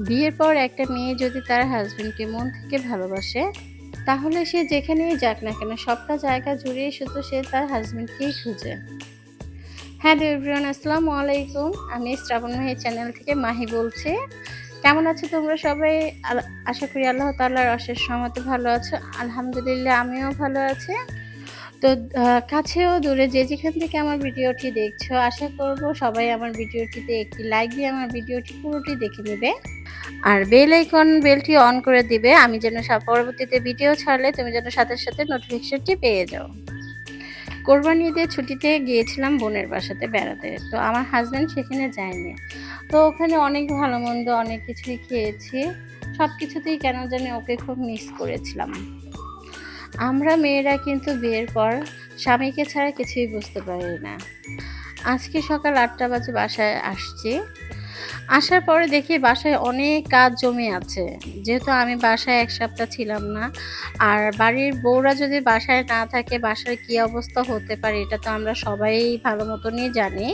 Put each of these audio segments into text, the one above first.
বিয়ের পর একটা মেয়ে যদি তার হাসব্যান্ডকে মন থেকে ভালোবাসে, তাহলে সে যেখানেই যাক না কেন সবটা জায়গা জুড়েই শুধু সে তার হাসব্যান্ডকেই খুঁজে। হ্যালো এভরিওয়ান, আসসালামু আলাইকুম। আমি শ্রাবণ মাহি চ্যানেল থেকে মাহি বলছি। কেমন আছো তোমরা সবাই? আশা করি আল্লাহ তাআলার অশেষ রহমতে ভালো আছো। আলহামদুলিল্লাহ আমিও ভালো আছি। তো কাছেও দূরে যে যেখান থেকে আমার ভিডিওটি দেখছো, আশা করব সবাই আমার ভিডিওটিতে একটি লাইক দিয়ে আমার ভিডিওটি পুরোটি দেখে নেবে। আর বেলটি অন করে দিবে, আমি যেন পরবর্তীতে ভিডিও ছাড়লে তুমি যেন সাথে সাথে নোটিফিকেশনটি পেয়ে যাও। কোরবানি ঈদের ছুটিতে গিয়েছিলাম বোনের বাসাতে বেড়াতে। তো আমার হাসব্যান্ড সেখানে যায়নি। তো ওখানে অনেক ভালো মন্দ অনেক কিছুই খেয়েছি। সব কিছুতেই কেন জানি ওকে খুব মিস করেছিলাম। আমরা মেয়েরা কিন্তু বিয়ের পর স্বামীকে ছাড়া কিছুই বুঝতে পারি না। আজকে সকাল ৮টা বাজে বাসায় আসছি। আসার পরে দেখি বাসায় অনেক কাজ জমে আছে। যেহেতু আমি বাসায় ১ সপ্তাহ ছিলাম না। আর বাড়ির বউরা যদি বাসায় না থাকে বাসার কি অবস্থা হতে পারে এটা তো আমরা সবাই ভালো মতনই জানি।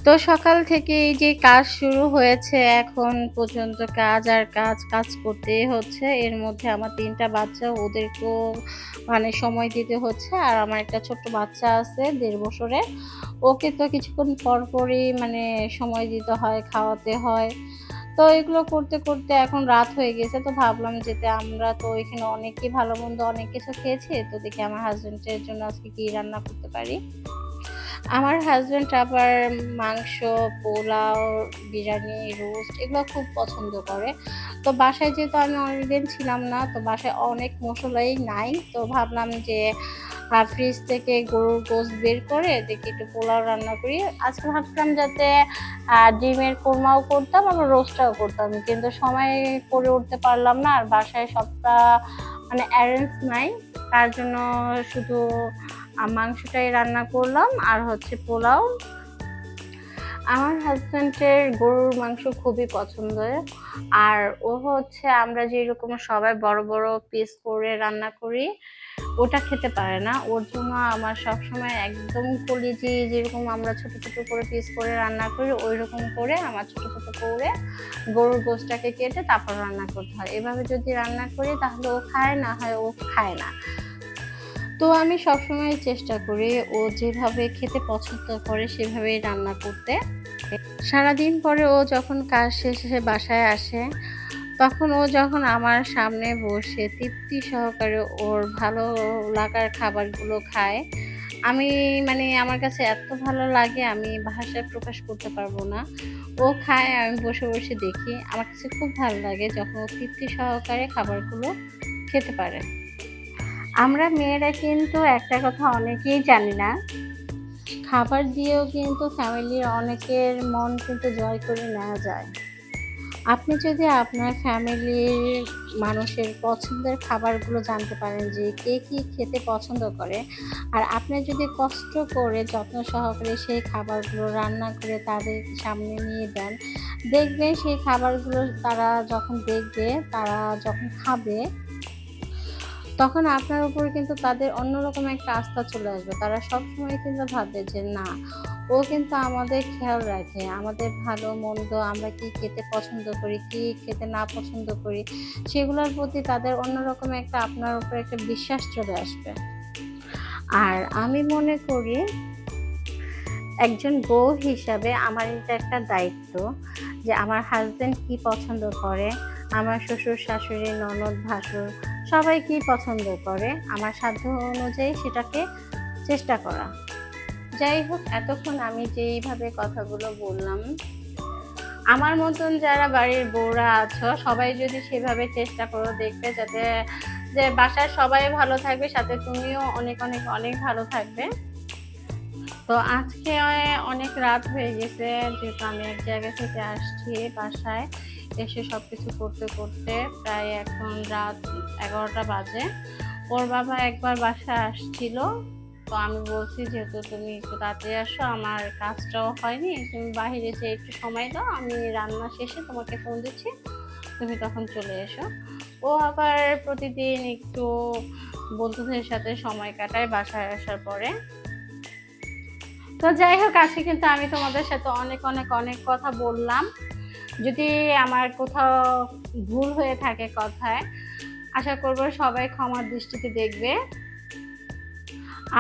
তো সকাল থেকে এই যে কাজ শুরু হয়েছে এখন পর্যন্ত কাজ আর কাজ, কাজ করতেই হচ্ছে। এর মধ্যে আমার ৩ টা বাচ্চা, ওদেরকেও মানে সময় দিতে হচ্ছে। আর আমার একটা ছোট্ট বাচ্চা আছে ১.৫ বছরের। ওকে তো কিছুক্ষণ পরপরই মানে সময় দিতে হয়, খাওয়াতে হয়। তো এগুলো করতে, করতে এখন রাত হয়ে গেছে। তো ভাবলাম যেতে আমরা তো এখানে অনেকই ভালো-মন্দ অনেক কিছু খেয়েছি। তো দেখি আমার হাসব্যান্ডের জন্য আজকে কি রান্না করতে পারি। আমার হাসব্যান্ড আবার মাংস, পোলাও, বিরিয়ানি, রোস্ট এগুলো খুব পছন্দ করে। তো বাসায় যেহেতু আমি অনেকদিন ছিলাম না, তো বাসায় অনেক মসলাই নাই। তো ভাবলাম যে ফ্রিজ থেকে গরুর গোশত বের করে দেখি একটু পোলাও রান্না করি। আজকে ভাবছিলাম যাতে ডিমের কোরমাও করতাম আবার রোস্টটাও করতাম। কিন্তু সময় করে উঠতে পারলাম না। আর বাসায় সবটা মানে অ্যারেঞ্জ নাই। তার জন্য শুধু মাংসটাই রান্না করলাম আর হচ্ছে পোলাও। আমার হাসব্যান্ডের গরুর মাংস খুবই পছন্দের। আর ও হচ্ছে আমরা যেরকম সবাই বড়, বড় পিস করে রান্না করি, ওটা খেতে পারে না। ওর জন্য আমার সবসময় একদম কলিজি যেরকম আমরা ছোট, ছোট করে পিস করে রান্না করি, ঐরকম করে আমার ছোট, ছোট করে গরুর গোশতটাকে কেটে তারপর রান্না করতে হয়। এভাবে যদি রান্না করি তাহলে ও খায়, না হয় ও খায় না। তো আমি সবসময় চেষ্টা করি ও যেভাবে খেতে পছন্দ করে সেভাবেই রান্না করতে। সারাদিন পরে ও যখন কাজ শেষে বাসায় আসে, তখন ও যখন আমার সামনে বসে তৃপ্তি সহকারে ওর ভালো লাগার খাবারগুলো খায়, আমি মানে আমার কাছে এত ভালো লাগে আমি ভাষায় প্রকাশ করতে পারবো না। ও খায় আমি বসে, বসে দেখি। আমার কাছে খুব ভালো লাগে যখন ও তৃপ্তি সহকারে খাবারগুলো খেতে পারে। আমরা মেয়েরা কিন্তু একটা কথা অনেকেই জানি না, খাবার দিয়েও কিন্তু ফ্যামিলির অনেকের মন কিন্তু জয় করে নেওয়া যায়। আপনি যদি আপনার ফ্যামিলির মানুষের পছন্দের খাবারগুলো জানতে পারেন যে কে কী খেতে পছন্দ করে, আর আপনি যদি কষ্ট করে যত্ন সহকারে সেই খাবারগুলো রান্না করে তাদের সামনে নিয়ে দেন, দেখবেন সেই খাবারগুলো তারা যখন দেখবে, তারা যখন খাবে তখন আপনার উপর কিন্তু তাদের অন্যরকম একটা আস্থা চলে আসবে। তারা সবসময় কিন্তু ভাববে যে না, ও কিন্তু আমাদের খেয়াল রাখে। আমাদের ভালো-মন্দ আমরা কি খেতে পছন্দ করি, কি খেতে না পছন্দ করি, সেগুলোর প্রতি তাদের অন্যরকম একটা আপনার উপর একটা বিশ্বাস চলে আসবে। আর আমি মনে করি একজন বউ হিসাবে আমার এটা একটা দায়িত্ব যে আমার হাসব্যান্ড কি পছন্দ করে, আমার শ্বশুর-শাশুড়ি, ননদ, ভাসুর সবাই কি পছন্দ করে, আমার সাধ্য অনুযায়ী সেটাকে চেষ্টা করা। যাই হোক, এতক্ষণ আমি যেইভাবে কথাগুলো বললাম, আমার মতন যারা বাড়ির বউরা আছো সবাই যদি সেভাবে চেষ্টা করো, দেখবে যাতে যে বাসার সবাই ভালো থাকবে, সাথে তুমিও অনেক, অনেক, অনেক ভালো থাকবে। তো আজকে অনেক রাত হয়ে গেছে যেহেতু আমি এক জায়গা থেকে আসছি বাসায়। এসে সবকিছু করতে, করতে প্রায় এখন রাত ১১টা বাজে। ওর বাবা একবার বাসায় আসছিল। তো আমি বলছি যেহেতু তুমি একটু তাড়াতাড়ি আসো, আমার কাজটাও হয়নি। তুমি বাহিরে যেয়ে একটু সময় দাও, আমি রান্না শেষে তোমাকে ফোন দিচ্ছি। তুমি তখন চলে এসো। ও আবার প্রতিদিন একটু বন্ধুদের সাথে সময় কাটায় বাসায় আসার পরে। তো যাই হোক, আজকে কিন্তু আমি তোমাদের সাথে অনেক, অনেক, অনেক কথা বললাম। যদি আমার কোথাও ভুল হয়ে থাকে কথায়, আশা করব সবাই ক্ষমার দৃষ্টিতে দেখবে।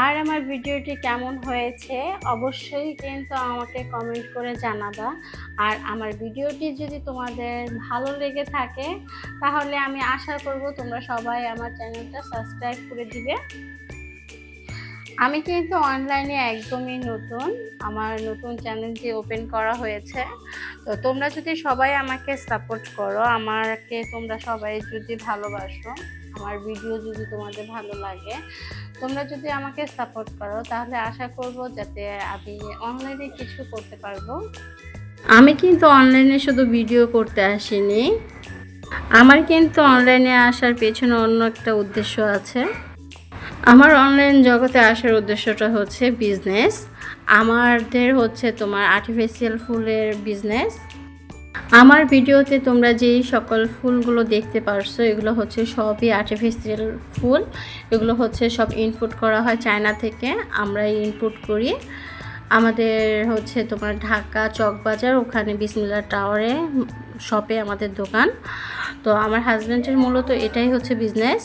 আর আমার ভিডিওটি কেমন হয়েছে অবশ্যই কিন্তু আমাকে কমেন্ট করে জানাবা। আর আমার ভিডিওটি যদি তোমাদের ভালো লেগে থাকে তাহলে আমি আশা করব তোমরা সবাই আমার চ্যানেলটা সাবস্ক্রাইব করে দিবে। আমি কিন্তু অনলাইনে একদমই নতুন, আমার নতুন চ্যানেলটি ওপেন করা হয়েছে। তো তোমরা যদি সবাই আমাকে সাপোর্ট করো, আমাকে তোমরা সবাই যদি ভালোবাসো, আমার ভিডিও যদি তোমাদের ভালো লাগে, তোমরা যদি আমাকে সাপোর্ট করো তাহলে আশা করব যাতে আমি অনলাইনে কিছু করতে পারবো। আমি কিন্তু অনলাইনে শুধু ভিডিও করতে আসিনি, আমার কিন্তু অনলাইনে আসার পেছনে অন্য একটা উদ্দেশ্য আছে। আমার অনলাইন জগতে আসার উদ্দেশ্যটা হচ্ছে বিজনেস। আমাদের হচ্ছে তোমার আর্টিফিশিয়াল ফুলের বিজনেস। আমার ভিডিওতে তোমরা যেই সকল ফুলগুলো দেখতে পারছো এগুলো হচ্ছে সবই আর্টিফিশিয়াল ফুল। এগুলো হচ্ছে সব ইনপুট করা হয় চায়না থেকে, আমরা ইনপুট করি। আমাদের হচ্ছে তোমার ঢাকা চকবাজার, ওখানে বিসমিল্লাহ টাওয়ারে শপে আমাদের দোকান। তো আমার হাজব্যান্ডের মূলত এটাই হচ্ছে বিজনেস।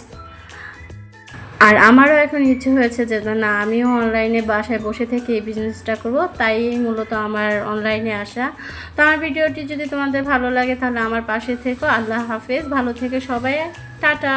আর আমারও এখন ইচ্ছে হয়েছে যে না, আমিও অনলাইনে বাসায় বসে থেকে এই বিজনেসটা করব, তাই মূলত আমার অনলাইনে আসা। তো আমার ভিডিওটি যদি তোমাদের ভালো লাগে তাহলে আমার পাশে থেকো। আল্লাহ হাফেজ, ভালো থেকে সবাই, টাটা।